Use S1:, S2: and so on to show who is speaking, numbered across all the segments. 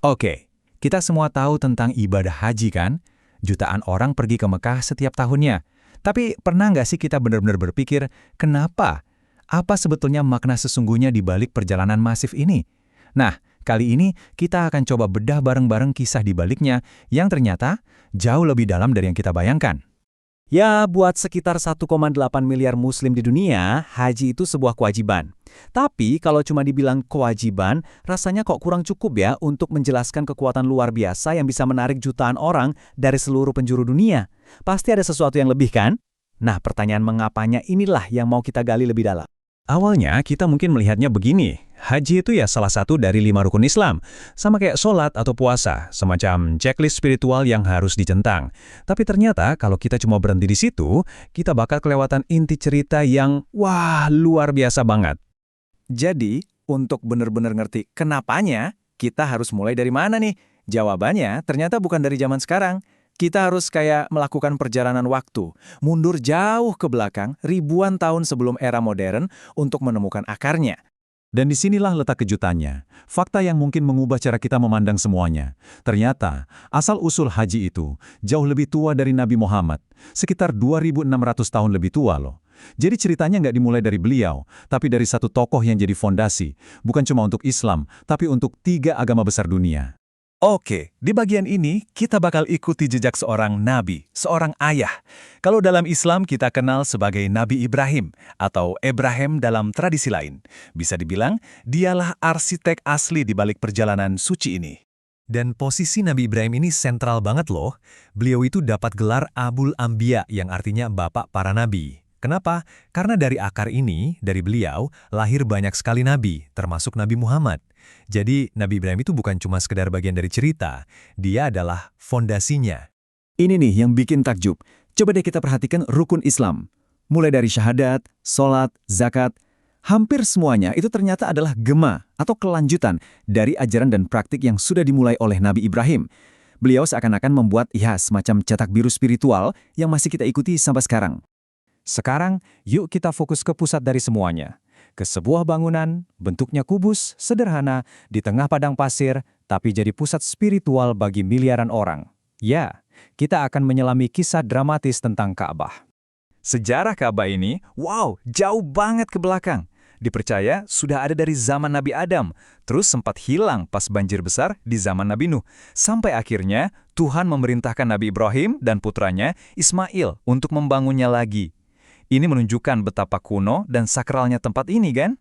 S1: Oke, kita semua tahu tentang ibadah haji kan? Jutaan orang pergi ke Mekah setiap tahunnya. Tapi pernah nggak sih kita benar-benar berpikir, kenapa? Apa sebetulnya makna sesungguhnya di balik perjalanan masif ini? Nah, kali ini kita akan coba bedah bareng-bareng kisah di baliknya yang ternyata jauh lebih dalam dari yang kita bayangkan.
S2: Ya, buat sekitar 1,8 miliar muslim di dunia, haji itu sebuah kewajiban. Tapi kalau cuma dibilang kewajiban, rasanya kok kurang cukup ya untuk menjelaskan kekuatan luar biasa yang bisa menarik jutaan orang dari seluruh penjuru dunia. Pasti ada sesuatu yang lebih kan? Nah, pertanyaan mengapanya inilah yang mau kita gali lebih dalam.
S1: Awalnya kita mungkin melihatnya begini, haji itu ya salah satu dari 5 rukun Islam, sama kayak sholat atau puasa, semacam checklist spiritual yang harus dicentang. Tapi ternyata kalau kita cuma berhenti di situ, kita bakal kelewatan inti cerita yang, wah, luar biasa banget.
S2: Jadi, untuk benar-benar ngerti kenapanya, kita harus mulai dari mana nih? Jawabannya ternyata bukan dari zaman sekarang. Kita harus kayak melakukan perjalanan waktu, mundur jauh ke belakang ribuan tahun sebelum era modern untuk menemukan akarnya.
S3: Dan disinilah letak kejutannya, fakta yang mungkin mengubah cara kita memandang semuanya. Ternyata, asal-usul haji itu jauh lebih tua dari Nabi Muhammad, sekitar 2.600 tahun lebih tua loh. Jadi ceritanya nggak dimulai dari beliau, tapi dari satu tokoh yang jadi fondasi, bukan cuma untuk Islam, tapi untuk 3 agama besar dunia.
S2: Oke, di bagian ini kita bakal ikuti jejak seorang nabi, seorang ayah. Kalau dalam Islam kita kenal sebagai Nabi Ibrahim atau Abraham dalam tradisi lain. Bisa dibilang, dialah arsitek asli di balik perjalanan suci ini. Dan posisi Nabi Ibrahim ini sentral banget loh. Beliau itu dapat gelar Abul Anbiya yang artinya bapak para nabi. Kenapa? Karena dari akar ini, dari beliau, lahir banyak sekali nabi, termasuk Nabi Muhammad. Jadi, Nabi Ibrahim itu bukan cuma sekedar bagian dari cerita, dia adalah fondasinya.
S1: Ini nih yang bikin takjub. Coba deh kita perhatikan rukun Islam. Mulai dari syahadat, sholat, zakat, hampir semuanya itu ternyata adalah gema atau kelanjutan dari ajaran dan praktik yang sudah dimulai oleh Nabi Ibrahim. Beliau seakan-akan membuat semacam cetak biru spiritual yang masih kita ikuti sampai sekarang. Sekarang, yuk kita fokus ke pusat dari semuanya. Ke sebuah bangunan, bentuknya kubus, sederhana, di tengah padang pasir, tapi jadi pusat spiritual bagi miliaran orang. Ya, kita akan menyelami kisah dramatis tentang Ka'bah. Sejarah Ka'bah ini, wow, jauh banget ke belakang. Dipercaya sudah ada dari zaman Nabi Adam, terus sempat hilang pas banjir besar di zaman Nabi Nuh. Sampai akhirnya, Tuhan memerintahkan Nabi Ibrahim dan putranya Ismail untuk membangunnya lagi. Ini menunjukkan betapa kuno dan sakralnya tempat ini kan?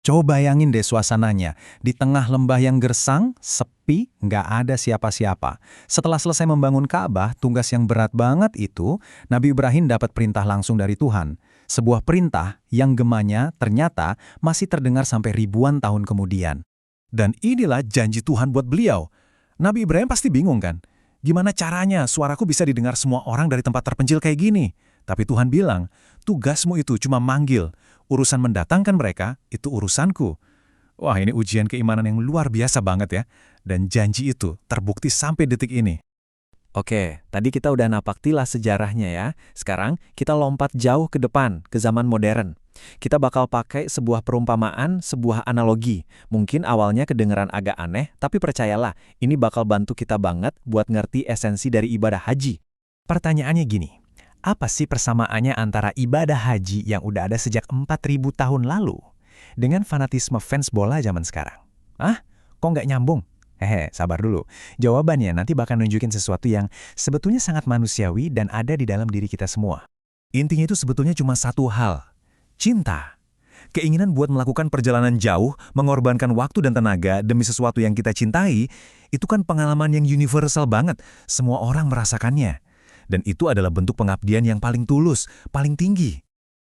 S1: Coba bayangin deh suasananya. Di tengah lembah yang gersang, sepi, nggak ada siapa-siapa. Setelah selesai membangun Ka'bah, tugas yang berat banget itu, Nabi Ibrahim dapat perintah langsung dari Tuhan. Sebuah perintah yang gemanya ternyata masih terdengar sampai ribuan tahun kemudian. Dan inilah janji Tuhan buat beliau. Nabi Ibrahim pasti bingung kan? Gimana caranya suaraku bisa didengar semua orang dari tempat terpencil kayak gini? Tapi Tuhan bilang, tugasmu itu cuma manggil. Urusan mendatangkan mereka, itu urusanku. Wah, ini ujian keimanan yang luar biasa banget ya. Dan janji itu terbukti sampai detik ini. Oke, tadi kita udah napak tilas sejarahnya ya. Sekarang kita lompat jauh ke depan, ke zaman modern. Kita bakal pakai sebuah perumpamaan, sebuah analogi. Mungkin awalnya kedengeran agak aneh, tapi percayalah, ini bakal bantu kita banget buat ngerti esensi dari ibadah haji. Pertanyaannya gini. Apa sih persamaannya antara ibadah haji yang udah ada sejak 4.000 tahun lalu dengan fanatisme fans bola zaman sekarang? Kok nggak nyambung? Sabar dulu. Jawabannya nanti bakal nunjukin sesuatu yang sebetulnya sangat manusiawi dan ada di dalam diri kita semua. Intinya itu sebetulnya cuma satu hal. Cinta. Keinginan buat melakukan perjalanan jauh, mengorbankan waktu dan tenaga demi sesuatu yang kita cintai, itu kan pengalaman yang universal banget. Semua orang merasakannya. Dan itu adalah bentuk pengabdian yang paling tulus, paling tinggi.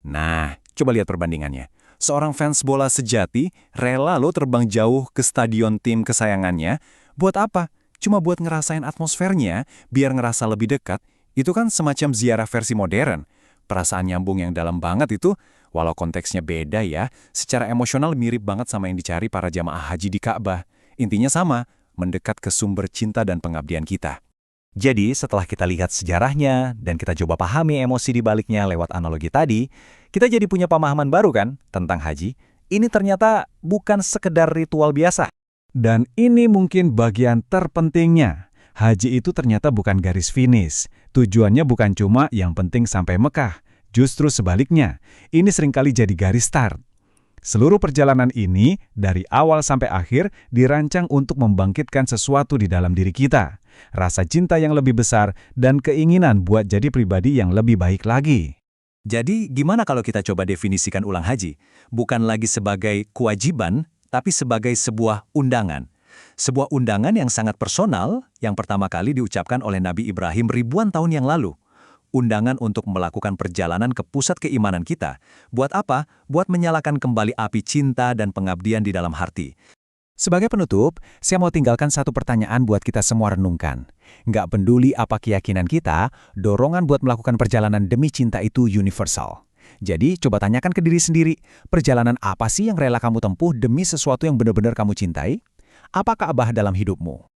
S1: Nah, coba lihat perbandingannya. Seorang fans bola sejati rela lo terbang jauh ke stadion tim kesayangannya. Buat apa? Cuma buat ngerasain atmosfernya, biar ngerasa lebih dekat. Itu kan semacam ziarah versi modern. Perasaan nyambung yang dalam banget itu, walau konteksnya beda ya, secara emosional mirip banget sama yang dicari para jamaah haji di Ka'bah. Intinya sama, mendekat ke sumber cinta dan pengabdian kita. Jadi, setelah kita lihat sejarahnya dan kita coba pahami emosi di baliknya lewat analogi tadi, kita jadi punya pemahaman baru kan tentang haji. Ini ternyata bukan sekedar ritual biasa.
S3: Dan ini mungkin bagian terpentingnya. Haji itu ternyata bukan garis finish. Tujuannya bukan cuma yang penting sampai Mekah. Justru sebaliknya, ini seringkali jadi garis start. Seluruh perjalanan ini, dari awal sampai akhir, dirancang untuk membangkitkan sesuatu di dalam diri kita. Rasa cinta yang lebih besar dan keinginan buat jadi pribadi yang lebih baik lagi.
S2: Jadi, gimana kalau kita coba definisikan ulang haji? Bukan lagi sebagai kewajiban, tapi sebagai sebuah undangan. Sebuah undangan yang sangat personal, yang pertama kali diucapkan oleh Nabi Ibrahim ribuan tahun yang lalu. Undangan untuk melakukan perjalanan ke pusat keimanan kita. Buat apa? Buat menyalakan kembali api cinta dan pengabdian di dalam hati. Sebagai penutup, saya mau tinggalkan satu pertanyaan buat kita semua renungkan. Nggak peduli apa keyakinan kita, dorongan buat melakukan perjalanan demi cinta itu universal. Jadi, coba tanyakan ke diri sendiri, perjalanan apa sih yang rela kamu tempuh demi sesuatu yang benar-benar kamu cintai? Apa Ka'bah dalam hidupmu?